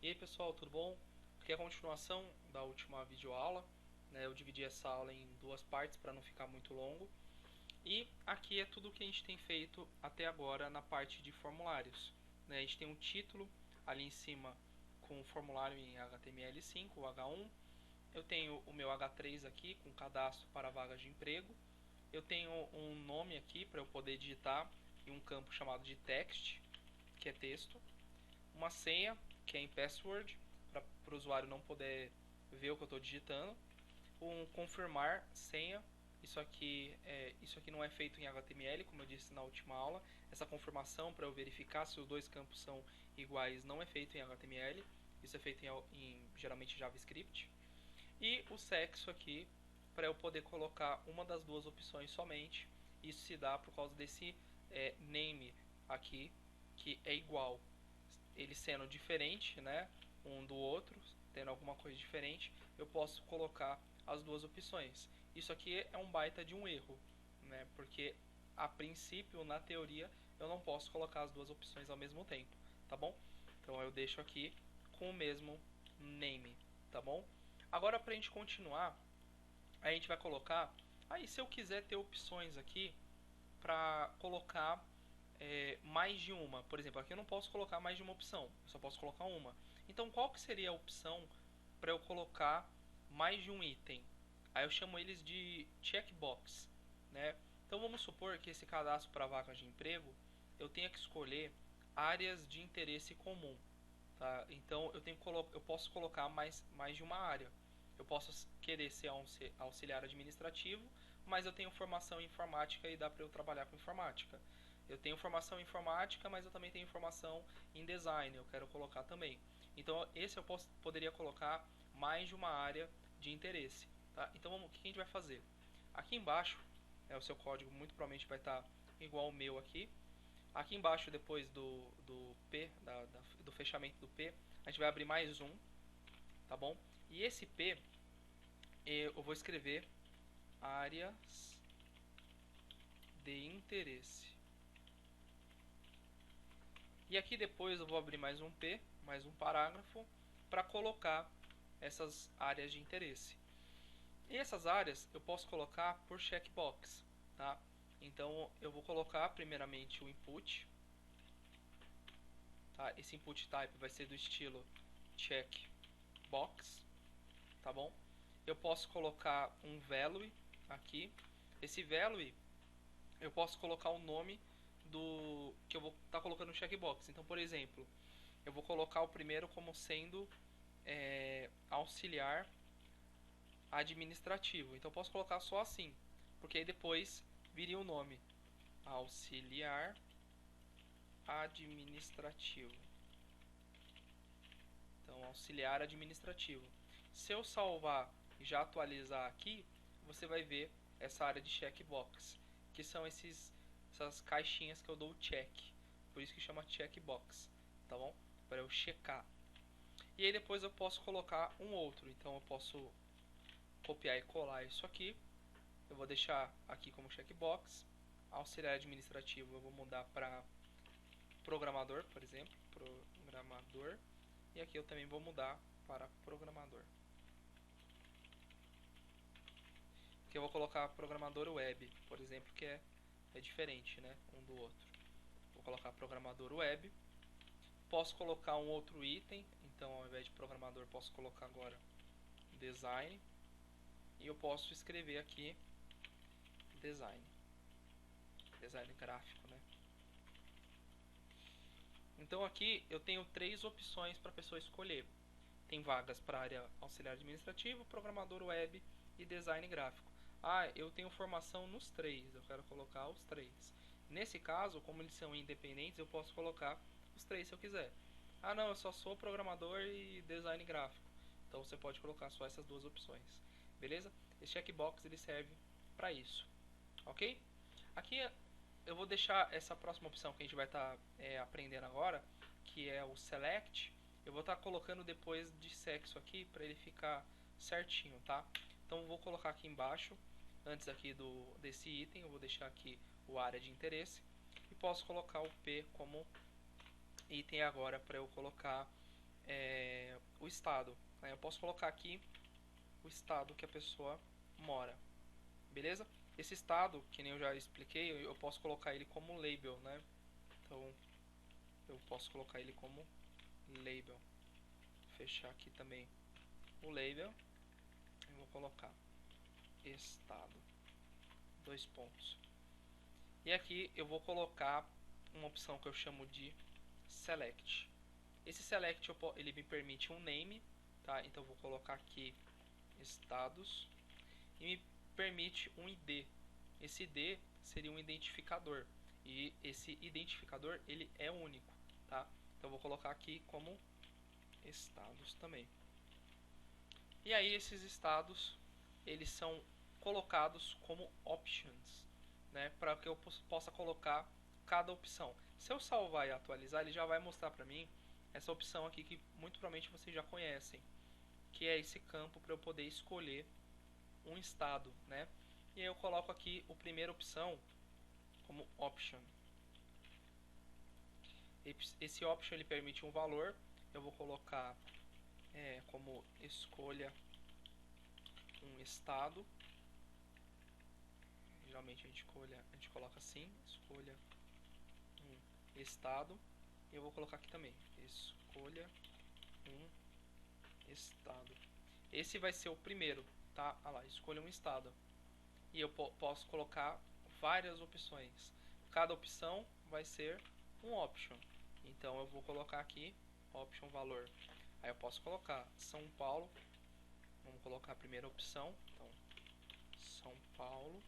E aí pessoal, tudo bom? Aqui é a continuação da última videoaula, né? Eu dividi essa aula em duas partes para não ficar muito longo. E aqui é tudo o que a gente tem feito até agora na parte de formulários, né? A gente tem um título ali em cima com o formulário em HTML5, o H1. Eu tenho o meu H3 aqui com cadastro para vagas de emprego. Eu tenho um nome aqui para eu poder digitar em um campo chamado de text, que é texto. Uma senha, que é em password, para o usuário não poder ver o que eu estou digitando. Um confirmar senha, isso aqui não é feito em HTML, como eu disse na última aula. Essa confirmação para eu verificar se os dois campos são iguais não é feito em HTML, isso é feito em geralmente JavaScript. E o sexo aqui, para eu poder colocar uma das duas opções somente. Isso se dá por causa desse name aqui, que é igual. Ele sendo diferente, né, um do outro, tendo alguma coisa diferente, eu posso colocar as duas opções. Isso aqui é um baita de um erro, né, porque a princípio, na teoria, eu não posso colocar as duas opções ao mesmo tempo, tá bom? Então eu deixo aqui com o mesmo name, tá bom? Agora, para a gente continuar, a gente vai colocar. Aí, se eu quiser ter opções aqui para colocar mais de uma, por exemplo, aqui eu não posso colocar mais de uma opção, eu só posso colocar uma. Então, qual que seria a opção para eu colocar mais de um item? Aí eu chamo eles de checkbox, né? Então, vamos supor que esse cadastro para vagas de emprego eu tenha que escolher áreas de interesse comum. Tá? Então eu posso colocar mais de uma área. Eu posso querer ser auxiliar administrativo, mas eu tenho formação em informática e dá para eu trabalhar com informática. Eu tenho formação em informática, mas eu também tenho formação em design, eu quero colocar também. Então esse poderia colocar mais de uma área de interesse. Tá? Então o que a gente vai fazer? Aqui embaixo, o seu código muito provavelmente vai estar igual ao meu aqui. Aqui embaixo, depois do P, do fechamento do P, a gente vai abrir mais um, tá bom? E esse P, eu vou escrever áreas de interesse. E aqui depois eu vou abrir mais um P, mais um parágrafo, para colocar essas áreas de interesse. E essas áreas eu posso colocar por checkbox, tá? Então eu vou colocar primeiramente o input. Tá? Esse input type vai ser do estilo checkbox, tá bom? Eu posso colocar um value aqui. Esse value eu posso colocar o nome do que eu vou estar colocando no checkbox. Então, por exemplo, eu vou colocar o primeiro como sendo auxiliar administrativo. Então, eu posso colocar só assim, porque aí depois viria o nome auxiliar administrativo. Então, auxiliar administrativo. Se eu salvar e já atualizar aqui, você vai ver essa área de checkbox, que são essas caixinhas que eu dou check. Por isso que chama checkbox, tá bom? Para eu checar. E aí depois eu posso colocar um outro. Então eu posso copiar e colar isso aqui. Eu vou deixar aqui como checkbox. Auxiliar administrativo eu vou mudar para programador, por exemplo. Programador. E aqui eu também vou mudar para programador. Que eu vou colocar programador web, por exemplo, que é diferente, né, um do outro. Vou colocar programador web. Posso colocar um outro item, então ao invés de programador posso colocar agora design. E eu posso escrever aqui design. Design gráfico, né? Então aqui eu tenho três opções para a pessoa escolher. Tem vagas para área auxiliar administrativo, programador web e design gráfico. Ah, eu tenho formação nos três, eu quero colocar os três. Nesse caso, como eles são independentes, eu posso colocar os três se eu quiser. Ah, não, eu só sou programador e design gráfico. Então você pode colocar só essas duas opções. Beleza? Esse checkbox ele serve para isso. Ok? Aqui eu vou deixar essa próxima opção que a gente vai estar aprendendo agora, que é o select. Eu vou estar colocando depois de sexo aqui para ele ficar certinho, tá? Então eu vou colocar aqui embaixo, antes aqui desse item, eu vou deixar aqui o área de interesse e posso colocar o P como item agora para eu colocar o estado, né? Eu posso colocar aqui o estado que a pessoa mora, beleza? Esse estado, que nem eu já expliquei, eu posso colocar ele como label, né? Então eu posso colocar ele como label. Fechar aqui também o label. Eu vou colocar estado, dois pontos. E aqui eu vou colocar uma opção que eu chamo de select. Esse select ele me permite um name, tá? Então eu vou colocar aqui estados e me permite um ID. Esse ID seria um identificador e esse identificador ele é único, tá? Então eu vou colocar aqui como estados também. E aí esses estados eles são colocados como options, né? Para que eu possa colocar cada opção. Se eu salvar e atualizar, ele já vai mostrar para mim essa opção aqui que muito provavelmente vocês já conhecem, que é esse campo para eu poder escolher um estado, né? E aí eu coloco aqui a primeira opção como option. Esse option ele permite um valor. Eu vou colocar como escolha um estado. Geralmente a gente coloca assim, escolha um estado. E eu vou colocar aqui também, escolha um estado. Esse vai ser o primeiro, tá? Ah lá, escolha um estado. E eu posso colocar várias opções. Cada opção vai ser um option. Então eu vou colocar aqui option valor. Aí eu posso colocar São Paulo. Vamos colocar a primeira opção. Então, São Paulo.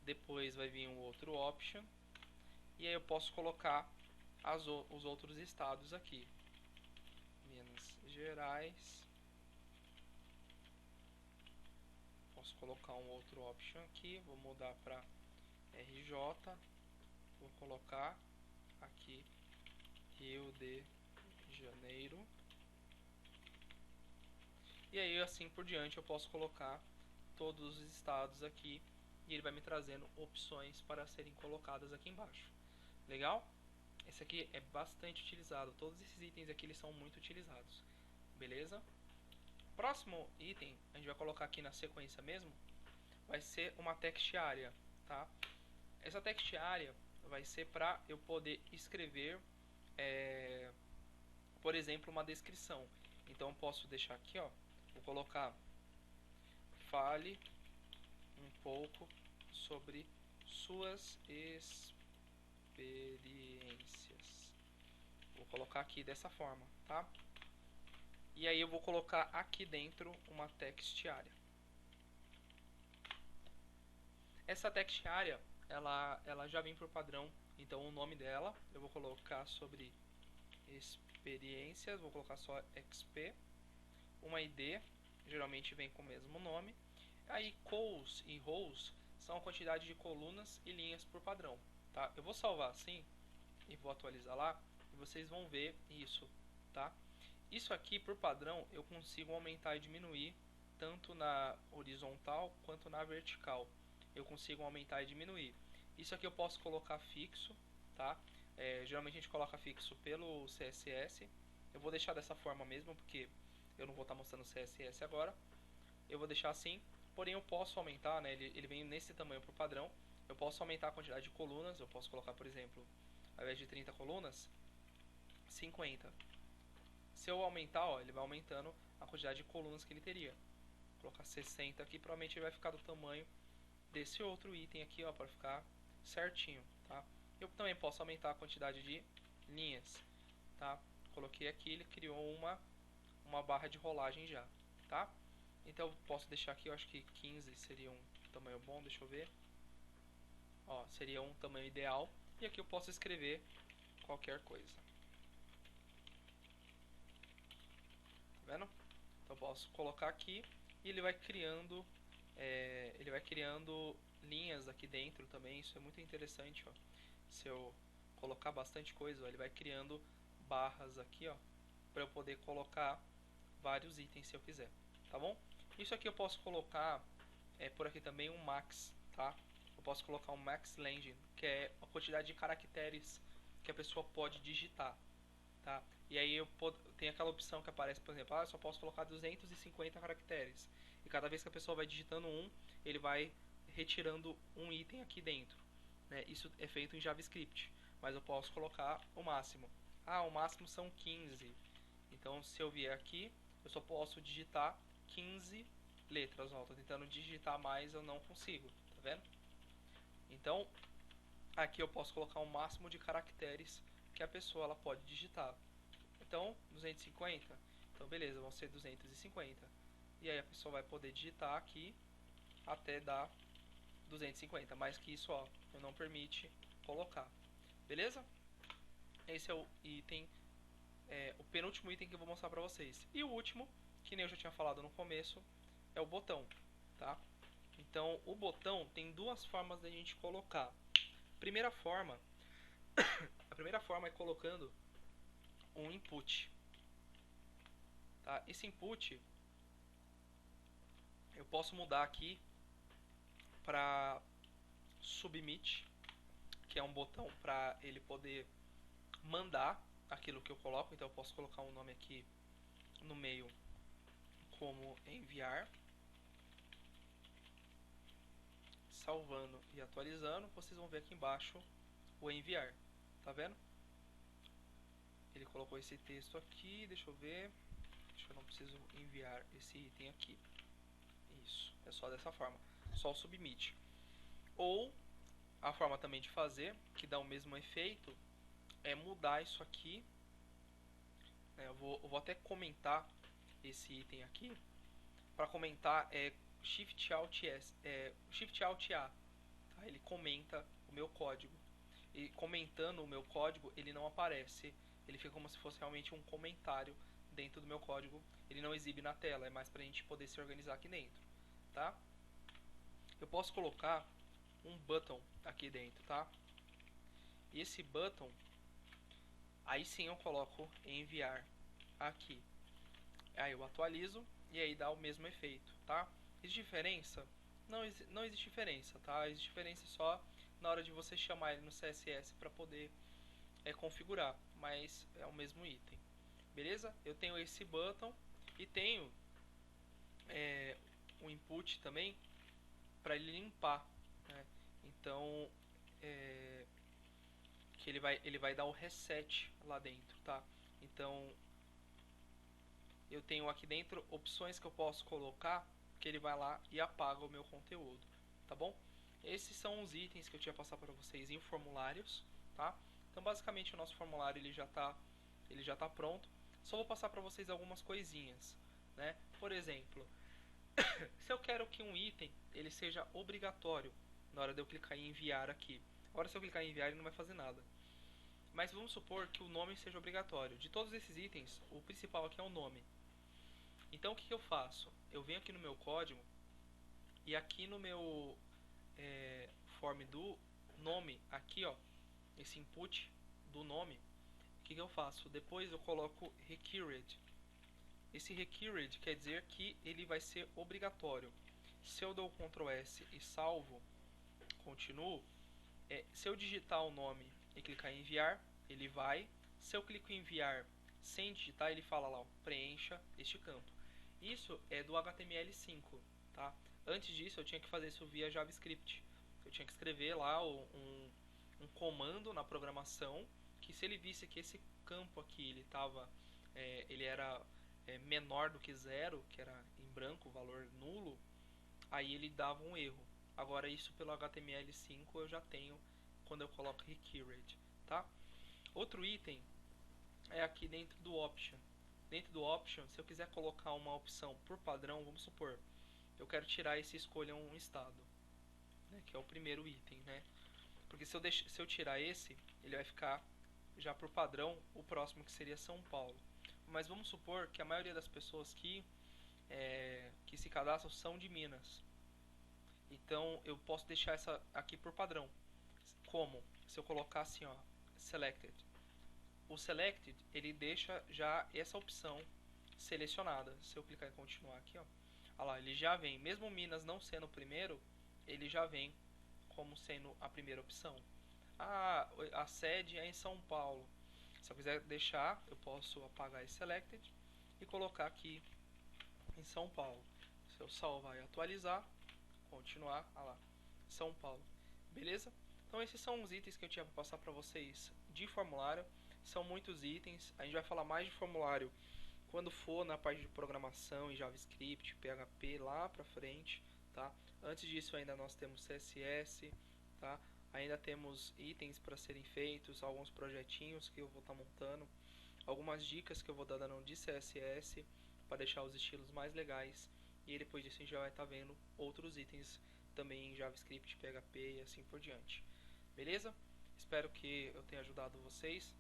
Depois vai vir um outro option. E aí eu posso colocar os outros estados aqui. Minas Gerais. Posso colocar um outro option aqui. Vou mudar para RJ. Vou colocar aqui Rio de Janeiro. E aí assim por diante eu posso colocar todos os estados aqui e ele vai me trazendo opções para serem colocadas aqui embaixo. Legal? Esse aqui é bastante utilizado. Todos esses itens aqui eles são muito utilizados. Beleza? Próximo item, a gente vai colocar aqui na sequência mesmo, vai ser uma text area, tá? Essa text area vai ser para eu poder escrever, por exemplo, uma descrição. Então eu posso deixar aqui, ó, vou colocar fale um pouco sobre suas experiências. Vou colocar aqui dessa forma, tá? E aí eu vou colocar aqui dentro uma text area. Essa text area, ela já vem por padrão. Então o nome dela eu vou colocar sobre experiências, vou colocar só XP. Uma ID, geralmente vem com o mesmo nome. Aí calls e rows são a quantidade de colunas e linhas por padrão, tá? Eu vou salvar assim e vou atualizar lá e vocês vão ver isso, tá? Isso aqui por padrão eu consigo aumentar e diminuir tanto na horizontal quanto na vertical. Eu consigo aumentar e diminuir. Isso aqui eu posso colocar fixo, tá? Geralmente a gente coloca fixo pelo CSS. Eu vou deixar dessa forma mesmo porque eu não vou estar mostrando o CSS agora. Eu vou deixar assim, porém eu posso aumentar, né? Ele vem nesse tamanho por padrão. Eu posso aumentar a quantidade de colunas. Eu posso colocar, por exemplo, ao invés de 30 colunas, 50. Se eu aumentar, ó, ele vai aumentando a quantidade de colunas que ele teria. Vou colocar 60 aqui, provavelmente ele vai ficar do tamanho desse outro item aqui, ó, para ficar certinho, tá? Eu também posso aumentar a quantidade de linhas, tá? Coloquei aqui, ele criou uma barra de rolagem já, tá? Então eu posso deixar aqui, eu acho que 15 seria um tamanho bom, deixa eu ver. Ó, seria um tamanho ideal. E aqui eu posso escrever qualquer coisa. Tá vendo? Então eu posso colocar aqui e ele vai criando linhas aqui dentro também. Isso é muito interessante, ó. Se eu colocar bastante coisa, ó, ele vai criando barras aqui, ó, para eu poder colocar vários itens se eu quiser, tá bom? Isso aqui eu posso colocar por aqui também um max, tá? Eu posso colocar um max length, que é a quantidade de caracteres que a pessoa pode digitar, tá? E aí tem aquela opção que aparece, por exemplo, eu só posso colocar 250 caracteres. E cada vez que a pessoa vai digitando um, ele vai retirando um item aqui dentro. Né? Isso é feito em JavaScript, mas eu posso colocar o máximo. O máximo são 15. Então, se eu vier aqui, eu só posso digitar 15 letras. Estou tentando digitar mais, eu não consigo. Tá vendo? Então, aqui eu posso colocar o máximo de caracteres que a pessoa ela pode digitar. Então, 250. Então, beleza, vão ser 250. E aí a pessoa vai poder digitar aqui até dar 250. Mais que isso, ó, eu não permite colocar. Beleza? Esse é o item, o penúltimo item que eu vou mostrar pra vocês. E o último, que nem eu já tinha falado no começo, é o botão, tá? Então, o botão tem duas formas da gente colocar. Primeira forma, a primeira forma é colocando um input, tá? Esse input eu posso mudar aqui para submit, que é um botão para ele poder mandar aquilo que eu coloco. Então eu posso colocar um nome aqui no meio como enviar, salvando e atualizando. Vocês vão ver aqui embaixo o enviar, tá vendo? Ele colocou esse texto aqui, deixa eu ver, acho que eu não preciso enviar esse item aqui. Isso, é só dessa forma, só o submit. Ou a forma também de fazer, que dá o mesmo efeito, é mudar isso aqui. Eu vou até comentar esse item aqui. Para comentar é Shift Alt S, Shift Alt A. Tá? Ele comenta o meu código. E comentando o meu código, ele não aparece. Ele fica como se fosse realmente um comentário dentro do meu código. Ele não exibe na tela, é mais para a gente poder se organizar aqui dentro, tá? Eu posso colocar um button aqui dentro, tá? E esse button, aí sim eu coloco enviar aqui. Aí eu atualizo e aí dá o mesmo efeito, tá? Existe diferença? Não existe diferença, tá? Existe diferença só na hora de você chamar ele no CSS para poder configurar, mas é o mesmo item. Beleza? Eu tenho esse button e tenho um input também para ele limpar, né? Então, que ele vai dar o reset lá dentro, tá? Então, eu tenho aqui dentro opções que eu posso colocar que ele vai lá e apaga o meu conteúdo, tá bom? Esses são os itens que eu tinha passar para vocês em formulários, tá? Então basicamente o nosso formulário ele já tá pronto. Só vou passar para vocês algumas coisinhas, né? Por exemplo, se eu quero que um item ele seja obrigatório na hora de eu clicar em enviar aqui. Agora se eu clicar em enviar ele não vai fazer nada. Mas vamos supor que o nome seja obrigatório. De todos esses itens, o principal aqui é o nome. Então o que eu faço? Eu venho aqui no meu código e aqui no meu form do nome, aqui ó, esse input do nome, o que eu faço? Depois eu coloco required. Esse required quer dizer que ele vai ser obrigatório. Se eu dou Ctrl S e salvo, continuo, se eu digitar o nome e clicar em enviar, ele vai. Se eu clico em enviar sem digitar, ele fala lá, ó, preencha este campo. Isso é do HTML5, tá? Antes disso eu tinha que fazer isso via JavaScript. Eu tinha que escrever lá um comando na programação que se ele visse que esse campo aqui ele era menor do que zero, que era em branco, valor nulo, aí ele dava um erro. Agora isso pelo HTML5 eu já tenho quando eu coloco required, tá? Outro item é aqui dentro do option. Dentro do option, se eu quiser colocar uma opção por padrão, vamos supor, eu quero tirar esse escolha um estado, né, que é o primeiro item, né? Porque se eu tirar esse, ele vai ficar já por padrão o próximo que seria São Paulo. Mas vamos supor que a maioria das pessoas que se cadastram são de Minas. Então eu posso deixar essa aqui por padrão. Como? Se eu colocar assim, ó, selected. O selected ele deixa já essa opção selecionada. Se eu clicar em continuar aqui, ó, olha lá, ele já vem. Mesmo Minas não sendo o primeiro, ele já vem como sendo a primeira opção. A sede é em São Paulo. Se eu quiser deixar, eu posso apagar esse selected e colocar aqui em São Paulo. Se eu salvar e atualizar, continuar, lá, São Paulo. Beleza? Então esses são os itens que eu tinha para passar para vocês de formulário. São muitos itens. A gente vai falar mais de formulário quando for na parte de programação em JavaScript, PHP lá para frente, tá? Antes disso ainda nós temos CSS, tá? Ainda temos itens para serem feitos, alguns projetinhos que eu vou estar montando, algumas dicas que eu vou estar dando de CSS para deixar os estilos mais legais. E depois disso a gente já vai estar vendo outros itens também em JavaScript, PHP e assim por diante. Beleza? Espero que eu tenha ajudado vocês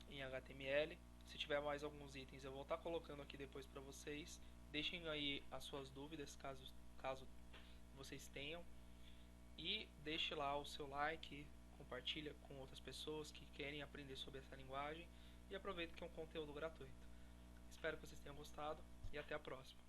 em HTML. Se tiver mais alguns itens eu vou estar colocando aqui depois para vocês. Deixem aí as suas dúvidas caso vocês tenham. E deixe lá o seu like, compartilha com outras pessoas que querem aprender sobre essa linguagem. E aproveita que é um conteúdo gratuito. Espero que vocês tenham gostado e até a próxima.